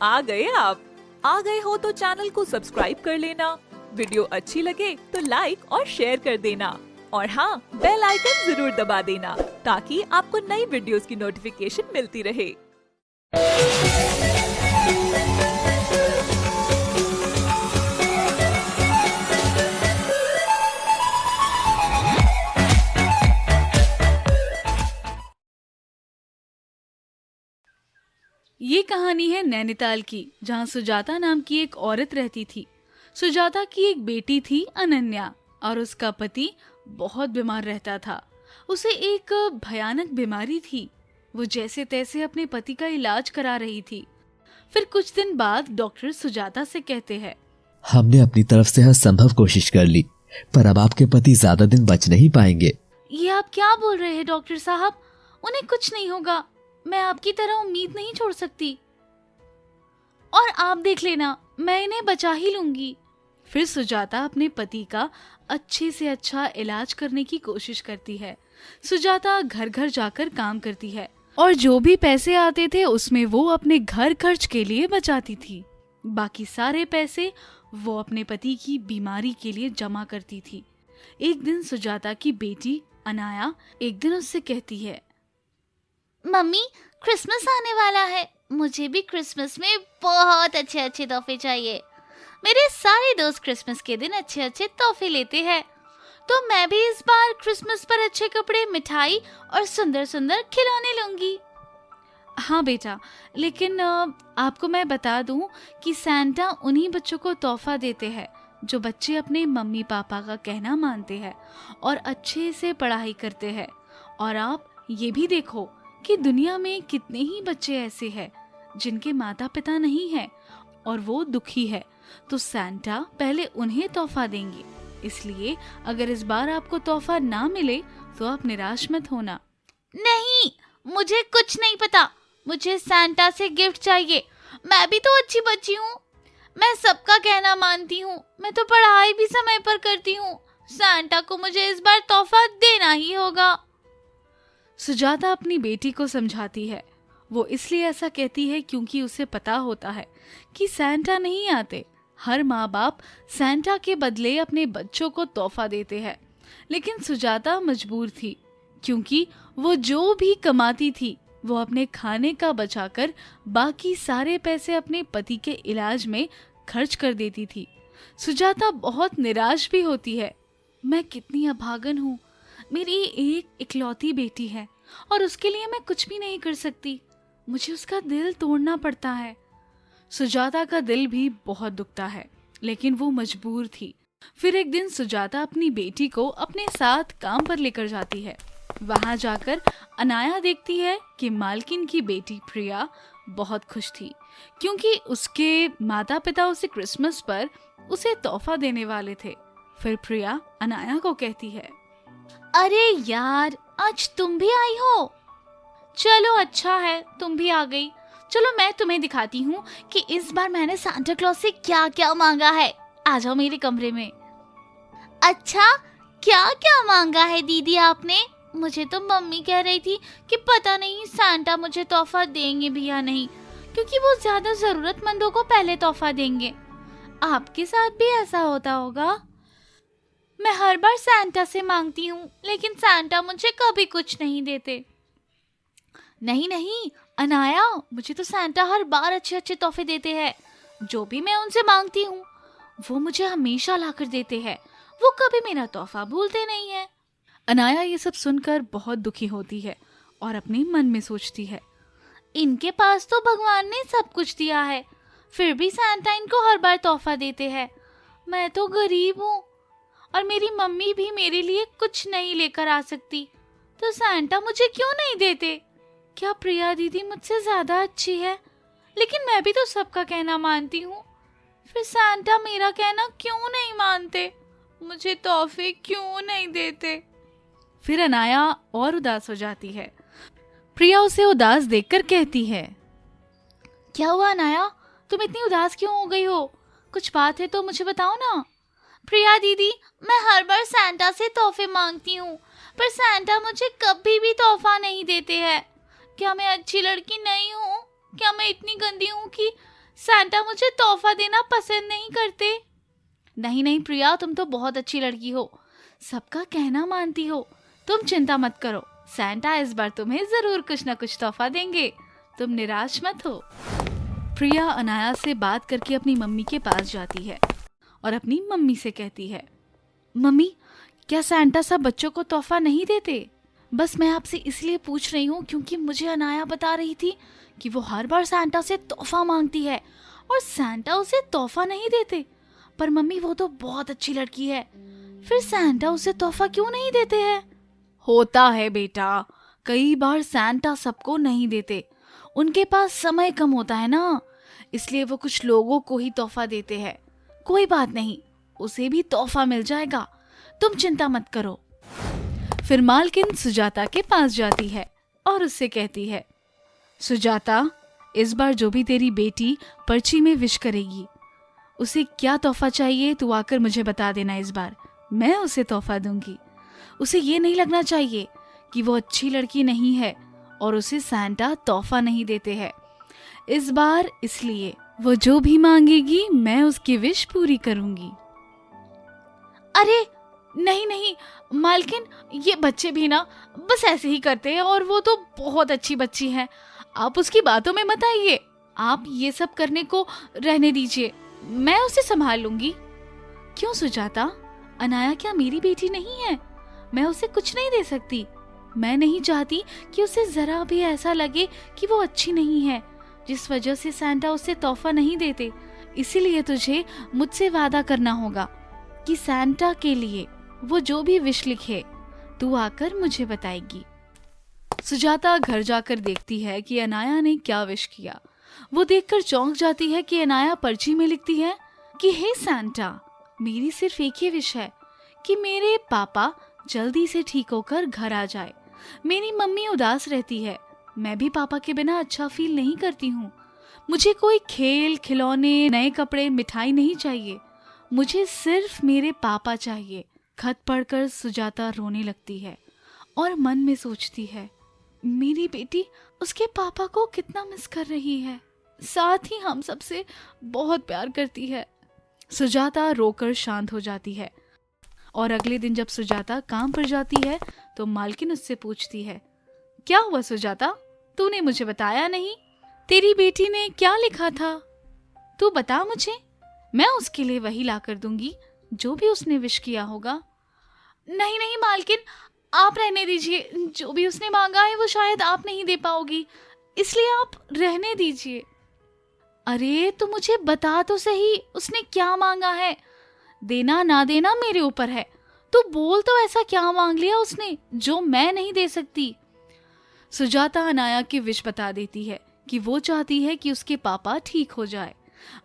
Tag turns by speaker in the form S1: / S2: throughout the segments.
S1: आ गए आप। आ गए हो तो चैनल को सब्सक्राइब कर लेना, वीडियो अच्छी लगे तो लाइक और शेयर कर देना और हाँ, बेल आइकन जरूर दबा देना ताकि आपको नई वीडियोस की नोटिफिकेशन मिलती रहे।
S2: ये कहानी है नैनीताल की, जहाँ सुजाता नाम की एक औरत रहती थी। सुजाता की एक बेटी थी अनन्या और उसका पति बहुत बीमार रहता था। उसे एक भयानक बीमारी थी। वो जैसे तैसे अपने पति का इलाज करा रही थी। फिर कुछ दिन बाद डॉक्टर सुजाता से कहते हैं,
S3: हमने अपनी तरफ से हर संभव कोशिश कर ली, पर अब आपके पति ज्यादा दिन बच नहीं पाएंगे।
S2: ये आप क्या बोल रहे हैं डॉक्टर साहब? उन्हें कुछ नहीं होगा। मैं आपकी तरह उम्मीद नहीं छोड़ सकती। और आप देख लेना, मैं इन्हें बचा ही लूंगी। फिर सुजाता अपने पति का अच्छे से अच्छा इलाज करने की कोशिश करती है। सुजाता घर घर जाकर काम करती है और जो भी पैसे आते थे उसमें वो अपने घर खर्च के लिए बचाती थी। बाकी सारे पैसे वो अपने पति की बीमारी के लिए जमा करती थी। एक दिन सुजाता की बेटी अनाया एक दिन उससे कहती है,
S4: मम्मी, क्रिसमस आने वाला है। मुझे भी क्रिसमस में बहुत अच्छे अच्छे तोहफे चाहिए। मेरे सारे दोस्त क्रिसमस के दिन अच्छे अच्छे तोहफे लेते हैं, तो मैं भी इस बार क्रिसमस पर अच्छे कपड़े, मिठाई और सुंदर सुंदर खिलौने लूंगी।
S2: हाँ बेटा, लेकिन आपको मैं बता दूं कि सैंटा उन्हीं बच्चों को तोहफा देते हैं जो बच्चे अपने मम्मी पापा का कहना मानते हैं और अच्छे से पढ़ाई करते हैं। और आप ये भी देखो कि दुनिया में कितने ही बच्चे ऐसे हैं जिनके माता पिता नहीं है और वो दुखी है, तो सैंटा पहले उन्हें तोहफा देंगे। इसलिए अगर इस बार आपको तोहफा ना मिले तो आप निराश मत होना।
S4: नहीं, मुझे कुछ नहीं पता। मुझे सैंटा से गिफ्ट चाहिए। मैं भी तो अच्छी बच्ची हूँ। मैं सबका कहना मानती हूँ। मैं तो पढ़ाई भी समय पर करती हूँ। सैंटा को मुझे इस बार तोहफा देना ही होगा।
S2: सुजाता अपनी बेटी को समझाती है। वो इसलिए ऐसा कहती है क्योंकि उसे पता होता है कि सैंटा नहीं आते। हर माँ बाप सैंटा के बदले अपने बच्चों को तोहफा देते हैं, लेकिन सुजाता मजबूर थी क्योंकि वो जो भी कमाती थी वो अपने खाने का बचाकर बाकी सारे पैसे अपने पति के इलाज में खर्च कर देती थी। सुजाता बहुत निराश भी होती है। मैं कितनी अभागन हूँ। मेरी एक इकलौती बेटी है और उसके लिए मैं कुछ भी नहीं कर सकती। मुझे उसका दिल तोड़ना पड़ता है। सुजाता का दिल भी बहुत दुखता है, लेकिन वो मजबूर थी। फिर एक दिन सुजाता अपनी बेटी को अपने साथ काम पर लेकर जाती है। वहां जाकर अनाया देखती है कि मालकिन की बेटी प्रिया बहुत खुश थी क्योंकि उसके माता पिता उसे क्रिसमस पर उसे तोहफा देने वाले थे। फिर प्रिया अनाया को कहती है,
S4: अरे यार, आज तुम भी आई हो। चलो अच्छा है, तुम भी आ गई। चलो मैं तुम्हें दिखाती हूँ कि इस बार मैंने सांता क्लॉज से क्या क्या मांगा है। आ जाओ मेरे कमरे में। अच्छा, क्या क्या मांगा है दीदी आपने? मुझे तो मम्मी कह रही थी कि पता नहीं सांता मुझे तोहफा देंगे भी या नहीं, क्योंकि वो ज्यादा जरूरतमंदों को पहले तोहफा देंगे। आपके साथ भी ऐसा होता होगा? मैं हर बार सांता से मांगती हूँ, लेकिन सांता मुझे कभी कुछ नहीं देते। नहीं नहीं अनाया, मुझे तो सांता हर बार अच्छे अच्छे तोहफे देते हैं। जो भी मैं उनसे मांगती हूँ वो मुझे हमेशा लाकर देते हैं। वो कभी मेरा तोहफा भूलते नहीं है।
S2: अनाया ये सब सुनकर बहुत दुखी होती है और अपने मन में सोचती है,
S4: इनके पास तो भगवान ने सब कुछ दिया है, फिर भी सांता इनको हर बार तोहफा देते हैं। मैं तो गरीब हूँ और मेरी मम्मी भी मेरे लिए कुछ नहीं लेकर आ सकती, तो सांता मुझे क्यों नहीं देते? क्या प्रिया दीदी मुझसे ज्यादा अच्छी है? लेकिन मैं भी तो सबका कहना मानती हूँ। फिर सांता मेरा कहना क्यों नहीं मानते? मुझे तोहफे क्यों नहीं देते?
S2: फिर अनाया और उदास हो जाती है। प्रिया उसे उदास देखकर कहती है,
S4: क्या हुआ अनाया, तुम इतनी उदास क्यों हो गई हो? कुछ बात है तो मुझे बताओ ना। प्रिया दीदी, मैं हर बार सांता से तोहफे मांगती हूँ, पर सांता मुझे कभी भी तोहफा नहीं देते हैं। क्या मैं अच्छी लड़की नहीं हूँ? क्या मैं इतनी गंदी हूँ कि सैंटा मुझे तोहफा देना पसंद नहीं करते। नहीं नहीं प्रिया, तुम तो बहुत अच्छी लड़की हो, सबका कहना मानती हो। तुम चिंता मत करो, सैंटा इस बार तुम्हें जरूर कुछ न कुछ तोहफा देंगे, तुम निराश मत हो।
S2: प्रिया अनाया से बात करके अपनी मम्मी के पास जाती है और अपनी मम्मी से कहती है, मम्मी क्या सैंटा सब बच्चों को तोहफा नहीं देते? बस मैं आपसे इसलिए पूछ रही हूँ क्योंकि मुझे अनाया बता रही थी कि वो हर बार सैंटा से तोहफा मांगती है और सैंटा उसे तोहफा नहीं देते। पर मम्मी वो तो बहुत अच्छी लड़की है, फिर सैंटा उसे तोहफा क्यों नहीं देते हैं? होता है बेटा, कई बार सैंटा सबको नहीं देते, उनके पास समय कम होता है ना, इसलिए वो कुछ लोगों को ही तोहफा देते हैं। कोई बात नहीं, उसे भी तोहफा मिल जाएगा, तुम चिंता मत करो। फिर मालकिन सुजाता के पास जाती है और उससे कहती है, सुजाता इस बार जो भी तेरी बेटी पर्ची में विश करेगी उसे क्या तोहफा चाहिए तू आकर मुझे बता देना, इस बार मैं उसे तोहफा दूंगी। उसे ये नहीं लगना चाहिए कि वो अच्छी लड़की नहीं है और उसे सैंटा तोहफा नहीं देते हैं इस बार, इसलिए वो जो भी मांगेगी मैं उसकी विश पूरी करूंगी।
S4: अरे नहीं नहीं मालकिन, ये बच्चे भी ना बस ऐसे ही करते हैं और वो तो बहुत अच्छी बच्ची है, आप उसकी बातों में मत आइए, आप ये सब करने को रहने दीजिए, मैं उसे संभाल लूंगी।
S2: क्यों सुजाता, अनाया क्या मेरी बेटी नहीं है? मैं उसे कुछ नहीं दे सकती। मैं नहीं चाहती कि उसे जरा भी ऐसा लगे कि वो अच्छी नहीं है, जिस वजह से सैंटा उसे तोहफा नहीं देते। इसीलिए तुझे मुझसे वादा करना होगा कि सैंटा के लिए वो जो भी विश लिखे तू आकर मुझे बताएगी। सुजाता घर जाकर देखती है कि अनाया ने क्या विश किया। वो देखकर चौंक जाती है कि अनाया पर्ची में लिखती है कि हे सैंटा, मेरी सिर्फ एक ही विश है कि मेरे पापा जल्दी से ठीक होकर घर आ जाए। मेरी मम्मी उदास रहती है, मैं भी पापा के बिना अच्छा फील नहीं करती हूँ। मुझे कोई खेल, खिलौने, नए कपड़े, मिठाई नहीं चाहिए, मुझे सिर्फ मेरे पापा चाहिए। खत पढ़कर सुजाता रोने लगती है और मन में सोचती है, मेरी बेटी उसके पापा को कितना मिस कर रही है, साथ ही हम सबसे बहुत प्यार करती है। सुजाता रोकर शांत हो जाती है और अगले दिन जब सुजाता काम पर जाती है तो मालकिन उससे पूछती है, क्या हुआ सुजाता, तूने मुझे बताया नहीं, तेरी बेटी ने क्या लिखा था? तू बता मुझे, मैं उसके लिए वही ला कर दूंगी जो भी उसने विश किया होगा।
S4: नहीं नहीं मालकिन, आप रहने दीजिए, जो भी उसने मांगा है वो शायद आप नहीं दे पाओगी, इसलिए आप रहने दीजिए।
S2: अरे तो मुझे बता तो सही उसने क्या मांगा है, देना ना देना मेरे ऊपर है, तू बोल तो ऐसा क्या मांग लिया उसने जो मैं नहीं दे सकती। सुजाता अनाया की विश बता देती है कि वो चाहती है कि उसके पापा ठीक हो जाए।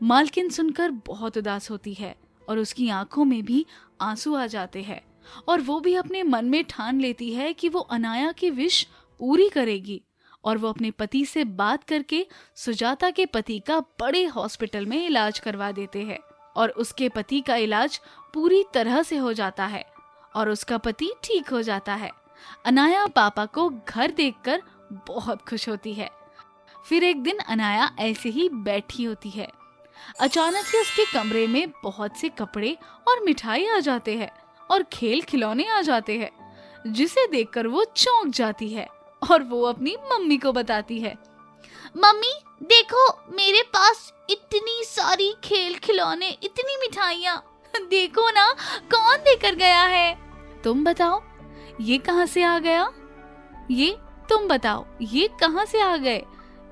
S2: मालकिन सुनकर बहुत उदास होती है और उसकी आंखों में भी आंसू आ जाते हैं और वो भी अपने मन में ठान लेती है कि वो अनाया की विश पूरी करेगी और वो अपने पति से बात करके सुजाता के पति का बड़े हॉस्पिटल में इलाज करवा देते हैं और उसके पति का इलाज पूरी तरह से हो जाता है और उसका पति ठीक हो जाता है। अनाया पापा को घर देखकर बहुत खुश होती है। फिर एक दिन अनाया ऐसे ही बैठी होती है, अचानक ही उसके कमरे में बहुत से कपड़े और मिठाई आ जाते हैं और खेल खिलौने आ जाते हैं, जिसे देखकर वो चौंक जाती है और वो अपनी मम्मी को बताती है,
S4: मम्मी देखो मेरे पास इतनी सारी खेल खिलौने, इतनी मिठाइयाँ, देखो ना कौन देकर गया है।
S2: तुम बताओ ये कहाँ से आ गया? ये तुम बताओ ये कहाँ से आ गए,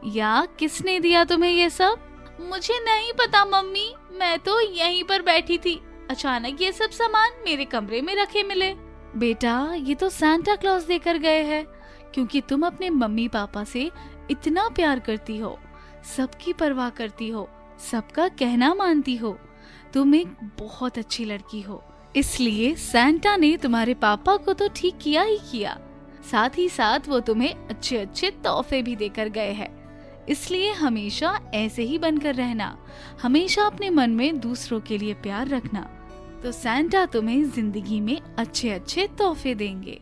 S2: या किसने दिया तुम्हें ये सब?
S4: मुझे नहीं पता मम्मी, मैं तो यहीं पर बैठी थी, अचानक ये सब सामान मेरे कमरे में रखे मिले।
S2: बेटा ये तो सांता क्लॉज देकर गए हैं, क्योंकि तुम अपने मम्मी पापा से इतना प्यार करती हो, सबकी परवाह करती हो, सबका कहना मानती हो, तुम एक बहुत अच्छी लड़की हो, इसलिए सांता ने तुम्हारे पापा को तो ठीक किया ही किया, साथ ही साथ वो तुम्हें अच्छे अच्छे तोहफे भी देकर गए हैं। इसलिए हमेशा ऐसे ही बनकर रहना, हमेशा अपने मन में दूसरों के लिए प्यार रखना, तो सांता तुम्हें जिंदगी में अच्छे अच्छे तोहफे देंगे।